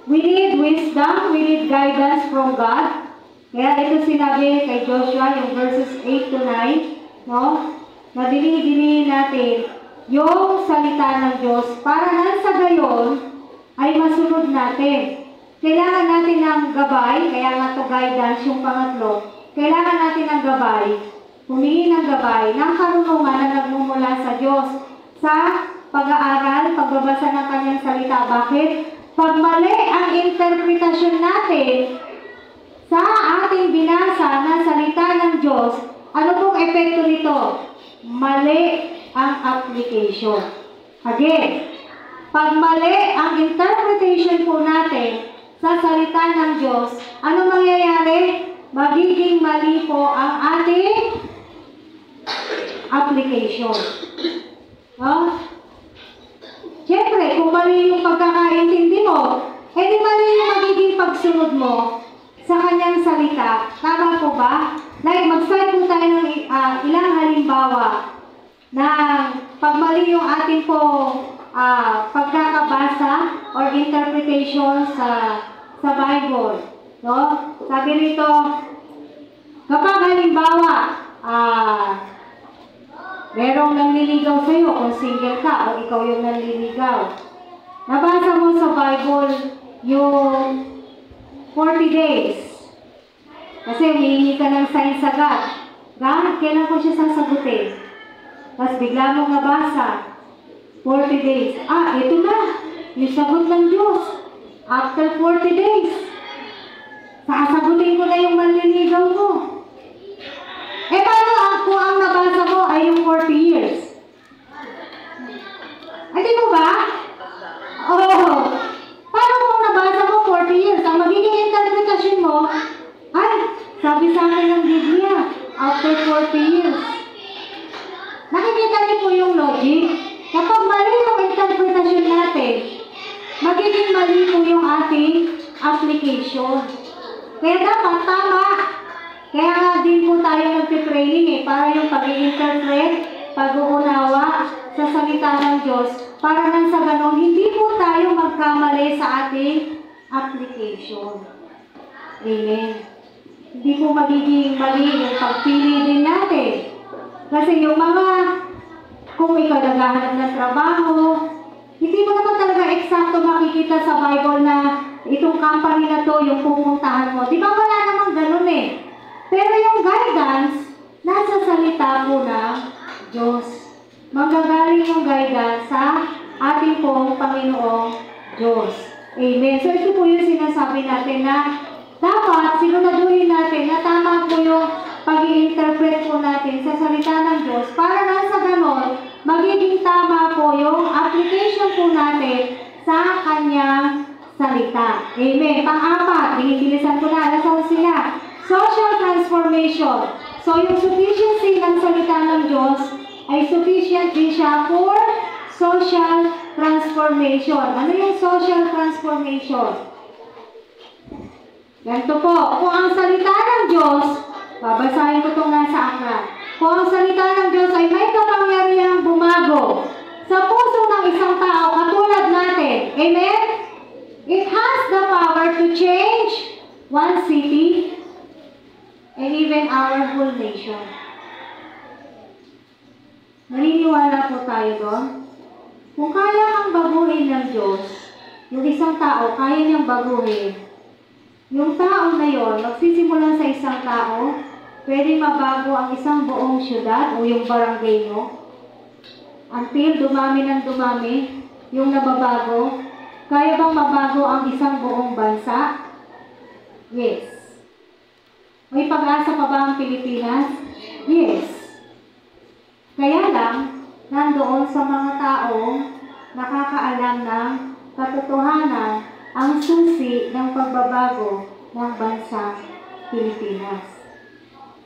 we need wisdom, we need guidance from God. Kaya ito sinabi kay Joshua, yung verses 8 to 9, no? Na dinidinihin natin yung salita ng Diyos para nang sa gayon ay masunod natin. Kailangan natin ng gabay, kaya nga to guidance yung pangatlo. Kailangan natin ng gabay, humingi ng gabay, ng karunungan na nagmumula sa Diyos sa pag-aaral, pagbabasa ng kanyang salita. Bakit? Pag mali ang interpretasyon natin sa ating binasa na salita ng Diyos, ano pong epekto nito? Mali ang application. Again, pag mali ang interpretation po natin sa salita ng Diyos, ano mangyayari? Magiging mali po ang ating application. No? Siyempre, kung mali yung pagkakaintindi mo, edi mali yung magiging pagsunod mo sa kanyang salita. Tama po ba? Like, mag-start po tayo ng ilang halimbawa na pag mali yung ating po pagkakabasa or interpretation sa Bible. No? Sabi rito, kapag halimbawa, merong nanliligaw sa'yo kung single ka o ikaw yung nanliligaw. Nabasa mo sa Bible yung 40 days. Kasi humihingi ka ng sign sa God. God, kailan ko siya sasagutin? Tapos bigla mong nabasa, 40 days. Ito na, yung sagot ng Diyos. After 40 days, sasagutin ko na yung manliligaw mo. Paano kung ang nabasa mo ay yung 40 years? Ay, di mo ba? Paano kung nabasa mo 40 years? Ang magiging interpretation mo, ay, sabi sa akin ng Biblia, after 40 years. Nakikita niyo po yung logic? Kapag mali yung interpretation natin, magiging mali po yung ating application. Kaya dapat tama. Kaya nga din po tayo nagtitraining para yung pag-i-interpret, pag-uunawa sa salita ng Diyos, para nang sa ganun, hindi po tayo magkamali sa ating application. Amen. Hindi po magiging mali yung pagpili din natin. Kasi yung mga, kung ikaw naghahanap ng trabaho, hindi mo naman talaga eksakto makikita sa Bible na itong company na to, yung pupuntahan mo. Di ba wala namang ganun eh. Pero yung guidance, nasa salita po ng Diyos. Manggagaling yung guidance sa ating pong Panginoong Diyos. Amen. So ito po yung sinasabi natin na dapat siguraduhin natin na tama po yung pag-i-interpret po natin sa salita ng Diyos para nang sa ganon, magiging tama po yung application po natin sa kanyang salita. Amen. Pang-apat, binibilisan ko na, nasa sila. Social transformation. So, yung sufficiency ng salita ng Diyos ay sufficient din siya for social transformation. Ano yung social transformation? Ganito po. Kung ang salita ng Diyos, babasahin ko itong nasa aklat. Kung ang salita ng Diyos ay may kapangyarihang bumago sa puso ng isang tao katulad natin. Amen? It has the power to change one city and even our whole nation. Naniniwala po tayo doon? Kung kaya kang baguhin ng Diyos, yung isang tao, kaya niyang baguhin. Yung tao na yon, magsisimula sa isang tao, pwede mabago ang isang buong syudad o yung barangay mo. Until dumami ng dumami, yung nababago, kaya bang mabago ang isang buong bansa? Yes. May pag-asa pa ba ang Pilipinas? Yes. Kaya lang, nandoon sa mga taong nakakaalam ng katotohanan ang susi ng pagbabago ng bansang Pilipinas.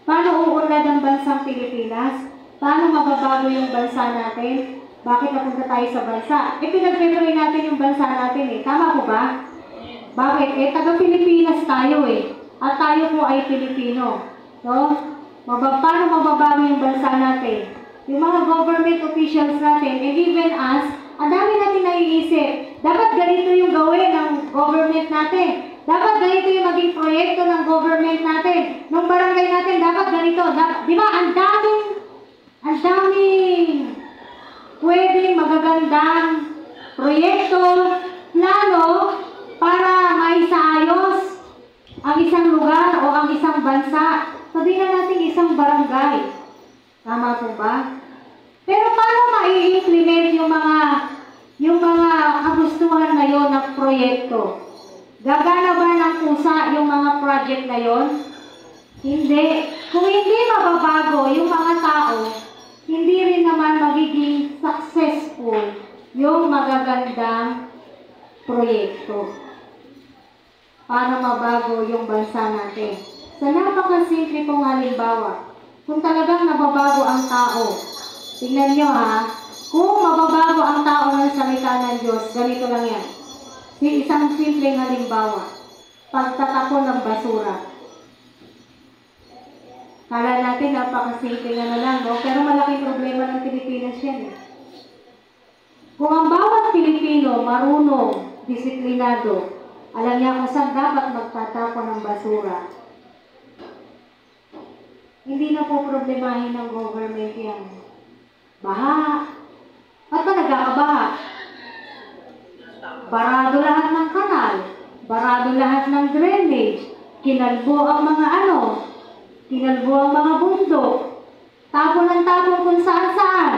Paano uunlad ang bansang Pilipinas? Paano mababago yung bansa natin? Bakit napunta tayo sa bansa? Pinag-pray natin yung bansa natin eh. Tama po ba? Bakit? Taga-Pilipinas tayo At tayo po ay Pilipino. So, paano mababago yung bansa natin? Yung mga government officials natin, and even us, ang dami natin naiisip. Dapat ganito yung gawin ng government natin. Dapat ganito yung maging proyekto ng government natin. Nung barangay natin, dapat ganito. Di ba? Ang daming pwedeng magagandang proyekto, plano, para maisaayos ang isang lugar o ang isang bansa. Sabihin na natin isang barangay. Tama po ba? Pero paano mai-implement yung mga kagustuhan na yon ng proyekto? Gagana ba ng pusa yung mga project na yon? Hindi. Kung hindi mababago yung mga tao, hindi rin naman magiging successful yung magagandang proyekto para mabago yung bansa natin. Sa napakasimple pong halimbawa, kung talagang nababago ang tao, tingnan nyo kung mababago ang tao ng salita ng Diyos, ganito lang yan. Isang simpleng halimbawa, pagtatapon ng basura. Kala natin napakasimple na lang, no? Pero malaking problema ng Pilipinas yan Kung ang bawat Pilipino marunong, disiplinado, alam niya kung saan dapat magtatapon ng basura, hindi na po problemahin ng government yan. Baha. Ba't ba nagkakabaha? Barado lahat ng kanal. Barado lahat ng drainage. Kinalbo ang mga kinalbo ang mga bundok. Tapon ng tapon kung saan-saan.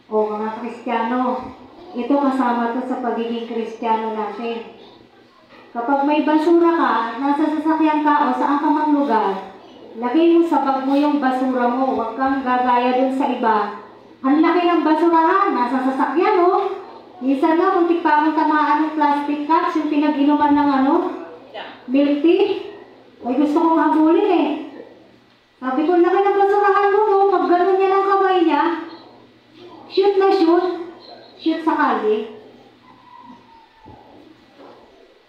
O mga Kristiyano, ito kasama to sa pagiging Kristiyano natin. Kapag may basura ka, nasa sasakyan ka o saan ka mang lugar, lagay mo sa bag mo yung basura mo, huwag kang gagaya dun sa iba. Ang laki ng basurahan, nasa sasakyan Minsan nga, kung pa akong tamaan ng plastic cups, yung pinag-inuman ng milk tea, ay gusto kong habulin Sabi ko, laki ng basurahan mo, pag gano'n niya ng kamay niya, shoot na shoot sa kali.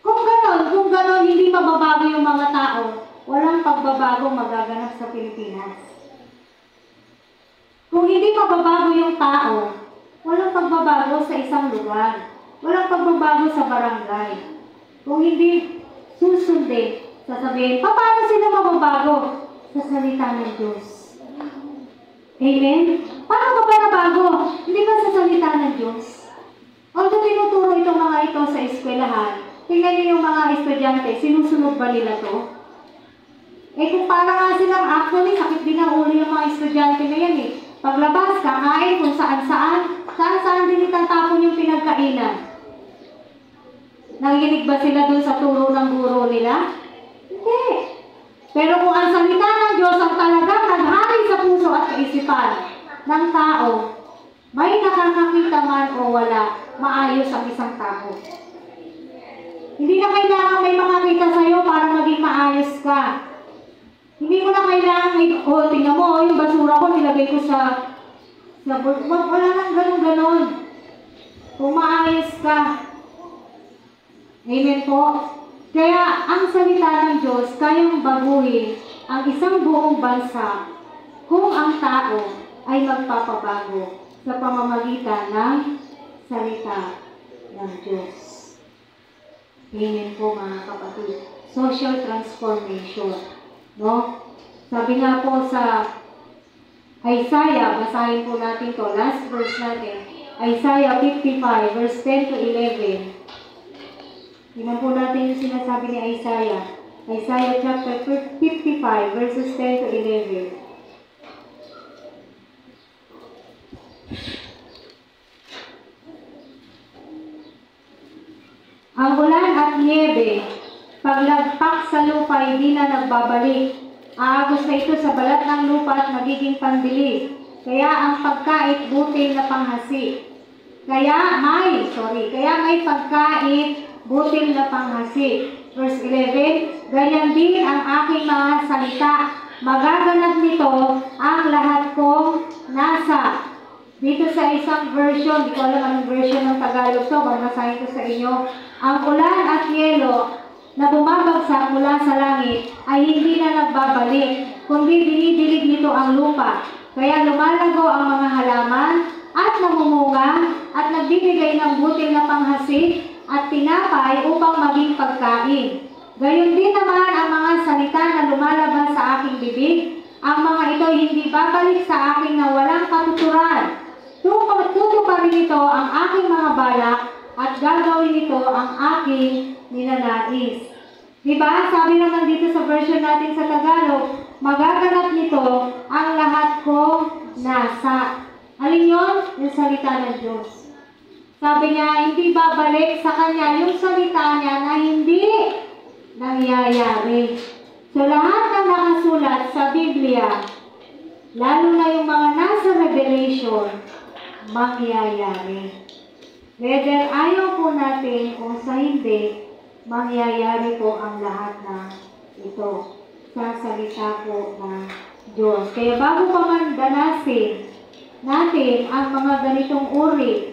Kung gano'n, hindi mababago yung mga tao, walang pagbabago magaganap sa Pilipinas. Kung hindi mababago yung tao, walang pagbabago sa isang lugar. Walang pagbabago sa barangay. Kung hindi susundin, sasabihin, paano sila mababago? Sa salita ng Diyos. Amen? Paano ka ba nabago? Hindi ba sa salita ng Diyos? Although tinuturo itong mga ito sa eskwelahan, tingnan niyo yung mga estudyante, sinusunod ba nila to? Kung para nga silang actually, sakit din ang ulo yung mga estudyante na yan Paglabas, kakain kung saan-saan din itatapon yung pinagkainan. Nanginig ba sila dun sa turo ng guro nila? Hindi. Pero kung ang salita ng Diyos ang talagang naghari sa puso at kaisipan ng tao, may nakakakita man o wala, maayos ang isang tao. Hindi na kailangan may makakita sa'yo para maging maayos ka. Hindi mo na kailangan, tingnan mo, yung basura ko, nilagay ko sa wala nang ganun-ganon. Kung maayos ka. Amen po. Kaya, ang salita ng Diyos, kayang baguhin ang isang buong bansa kung ang tao ay magpapabago sa pamamagitan ng salita ng Diyos. Amen po mga kapatid. Social transformation. No? Sabi nga po sa Isaiah, basahin po natin to, last verse natin, Isaiah 55, verse 10 to 11. Tingnan po natin yung sinasabi ni Isaiah. Isaiah chapter 55, verses 10 to 11. Ang ulan at niebe, paglagpak sa lupa, hindi na nagbabalik. Aagos na ito sa balat ng lupa at magiging pandilig. Kaya ang pagkait butil na panghasi. Kaya may pagkait butil na panghasi. Verse 11, ganyan din ang aking mga salita. Magaganap nito ang lahat kong nasa. Dito sa isang version, di ko alam anong version ng Tagalog to, babasahin ko sa inyo. Ang ulan at yelo na bumabagsak mula sa langit ay hindi na nagbabalik, kundi dinidilig nito ang lupa. Kaya lumalago ang mga halaman at namumunga at nagbibigay ng butil na panghasik at tinapay upang maging pagkain. Gayon din naman ang mga salita na lumalabas sa aking bibig. Ang mga ito hindi babalik sa akin na walang katuturan. Tutuparin nito ang aking mga balak at gagawin nito ang aking ninanais. Diba? Sabi naman dito sa version natin sa Tagalog, magaganap nito ang lahat kong nasa. Alin yun? Yung salita ng Diyos. Sabi niya, hindi babalik sa kanya yung salita niya na hindi nangyayari. So lahat ng nakasulat sa Biblia, lalo na yung mga nasa Revelation, mangyayari. Whether ayaw po natin o sa hindi, mangyayari po ang lahat na ito sa salita po ng Diyos. Kaya bago pa man danasin natin ang mga ganitong uri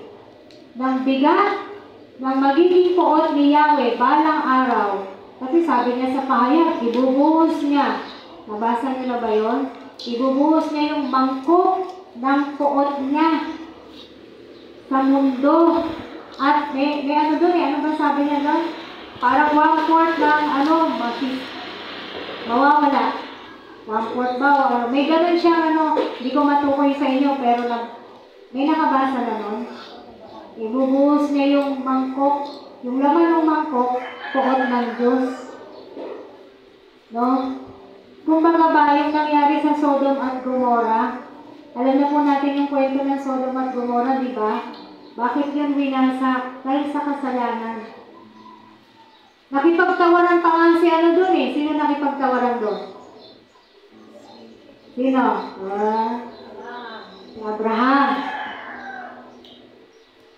ng bigat ng magiging puot ni Yahweh balang araw, kasi sabi niya sa pahayag, ibubuhos niya. Nabasa niyo na ba yun? Ibubuhos niya yung mangkok ng puot niya sa mundo. At may ano doon ano ba sabi niya doon? Parang 1/4 ng mawawala. 1/4 ba? May ganun siyang hindi ko matukoy sa inyo, pero may nakabasa na nun. Ibubuhos niya yung mangkok, yung laman ng mangkok, puot ng Diyos. No? Kung baga ba yung nangyari sa Sodom at Gomorrah, alam na po natin yung kwento ng Sodom at Gomorrah, di ba? Bakit yun winasak? Dahil sa kasalanan. Nakipagtawaran pa nga si doon eh. Sino nakipagtawaran doon? Sino? Si Abraham.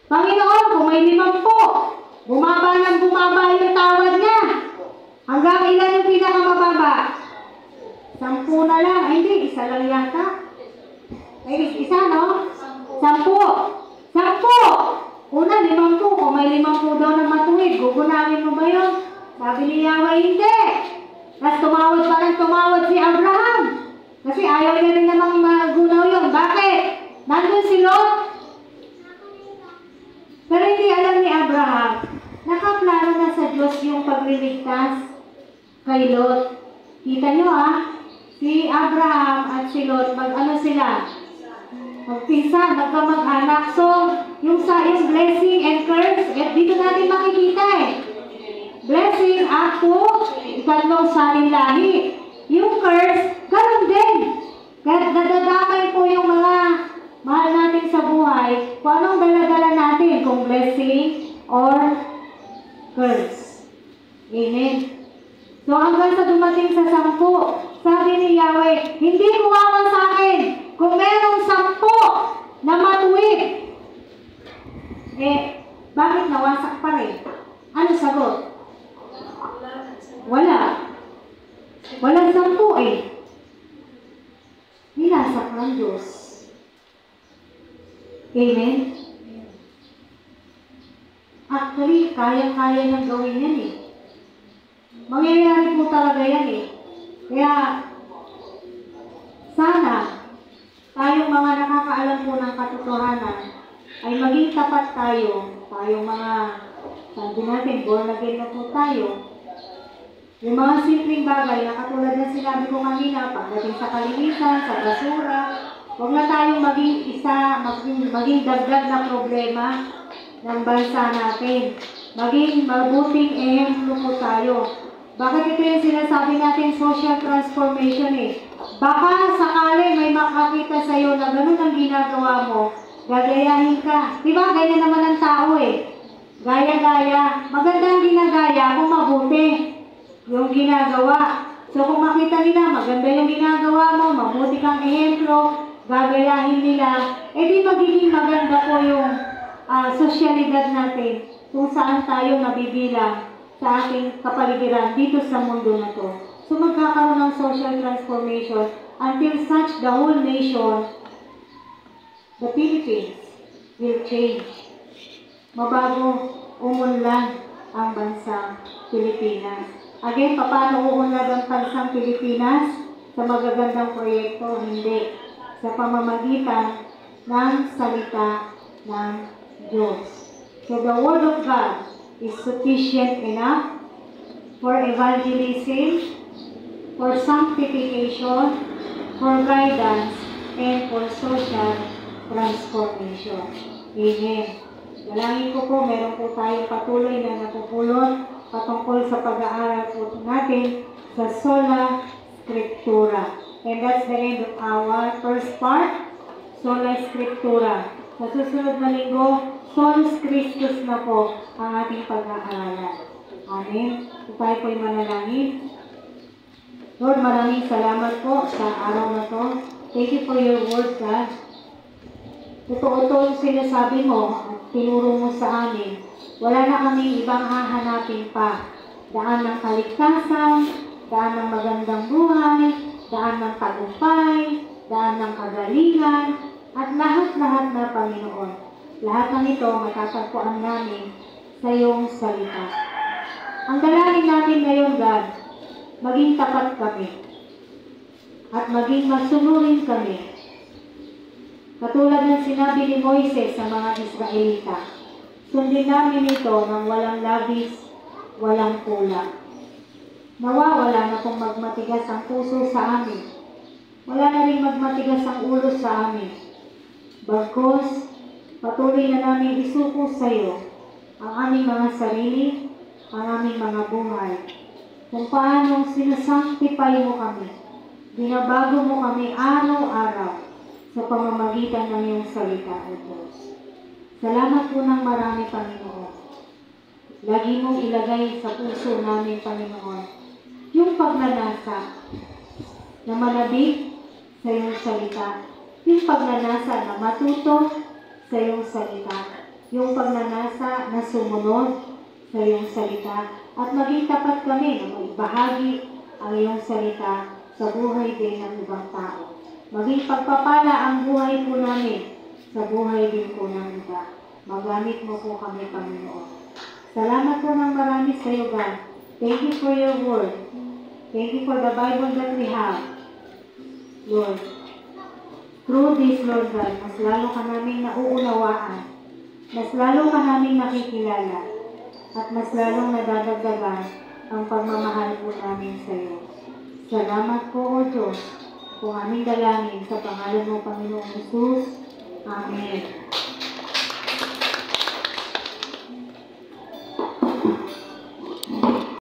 Panginoon, kung may 50, bumaba yung tawad niya. Hanggang ilan yung pinakamababa? 10 na lang. Ay, hindi. Isa lang yata. Ay, isa, no? 10. 10! Una, 50. Kung may 50 daw na matuwid, gugunawin mo ba yun? Sabi ni Yahweh, hindi. Tapos tumawad si Abraham. Kasi ayaw niya rin namang magunaw yun. Bakit? Nandun si Lot. Pero hindi alam ni Abraham, nakaplano na sa Diyos yung pagliligtas kay Lot. Kita nyo si Abraham at si Lot, sila? Magpinsan, magkamag-anak. So, yung blessing and curse, dito natin makikita Blessing, ikatlong salin lahi. Yung curse, ganun din. Kaya dadadamay po yung mga mahal natin sa buhay, kung anong dala-dala natin, kung blessing or curse. Amen. So hanggang sa dumating sa 10, sabi ni Yahweh, hindi kuwawa sa akin kung merong 10 na matuwid. Bakit nawasak pa rin? Ano sagot? Wala. Walang 10 Nilasak ng Diyos. Amen? Actually, kaya-kaya nang gawin yan Mangyayari po talaga yan Kaya, sana, tayong mga nakakaalam po ng katotohanan, ay maging tapat tayo. Tayong mga, sabi natin, born again na po tayo. Yung mga simpleng bagay na katulad ng sinabi ko kanina, pagdating sa kalinisan, sa basura, huwag na tayong maging dagdag na problema ng bansa natin. Maging mabuting ehemplo po tayo. Bakit ito yung sinasabi natin social transformation Baka sakali may makakita sa'yo na ganun ang ginagawa mo, gagayahin ka. Diba? Ganyan naman ang tao Gaya-gaya. Maganda ang ginagaya kung mabuti yung ginagawa. So kung makita nila, maganda yung ginagawa mo, mabuti kang ehemplo, gagayahin nila, di magiging maganda po yung sosyalidad natin kung saan tayo nabibilang sa ating kapaligiran dito sa mundo na to. So magkakaroon ng social transformation until such the whole nation, the Philippines, will change. Mabago, umunlad. ang bansang Pilipinas. Again, paano uunlad ang bansang Pilipinas? Sa magagandang proyekto, hindi. Sa pamamagitan ng salita ng Diyos. So the Word of God is sufficient enough for evangelism, for sanctification, for guidance, and for social transformation. Amen. Dalangin ko po, meron po tayong patuloy na napupulot patungkol sa pag-aaral po natin sa Sola Scriptura. And that's the end of our first part, Sola Scriptura. Sa susunod na linggo, Solus Christus na po ang ating pag-aaralan. Amen. So tayo po'y manalangin. Lord, maraming salamat po sa araw na to. Thank you for your word, God. Totoo to yung sinasabi mo at tinuro mo sa amin. Wala na kaming ibang hahanapin pa. Daan ng kaligtasan, daan ng magandang buhay, daan ng tagumpay, daan ng kagalingan, at lahat-lahat na Panginoon. Lahat ng ito matatagpuan namin sa iyong salita. Ang dalangin natin ngayon, God, maging tapat kami at maging masunurin kami. Katulad ng sinabi ni Moises sa mga Israelita, sundin namin ito ng walang labis, walang kulang. Nawa, wala na pong magmatigas ang puso sa amin. Wala na rin magmatigas ang ulo sa amin. Bagkus, patuloy na namin isuko sa iyo ang aming mga sarili, ang aming mga buhay. Kung paano sinasanctify mo kami, binabago mo kami araw-araw sa pamamagitan ng iyong salita, O Diyos. Salamat po ng marami, Panginoon. Lagi mong ilagay sa puso namin, Panginoon, yung pagnanasa na manabik sa iyong salita, yung pagnanasa na matuto sa iyong salita, yung pagnanasa na sumunod sa iyong salita, at maging tapat kami na maibahagi ang iyong salita sa buhay din ng ibang tao. Maging pagpapala ang buhay po namin sa buhay din po ng iba. Magamit mo po kami, Panginoon. Salamat po ng marami sa iyo, God. Thank you for your word. Thank you for the Bible that we have. Lord, through this, Lord God, mas lalo ka namin nauunawaan. Mas lalo ka namin nakikilala. At mas lalong nadadagdagan ang pagmamahal po namin sa iyo. Salamat po, O Diyos, kung aming dalangin sa pangalan mo, Panginoong Jesus. Amen.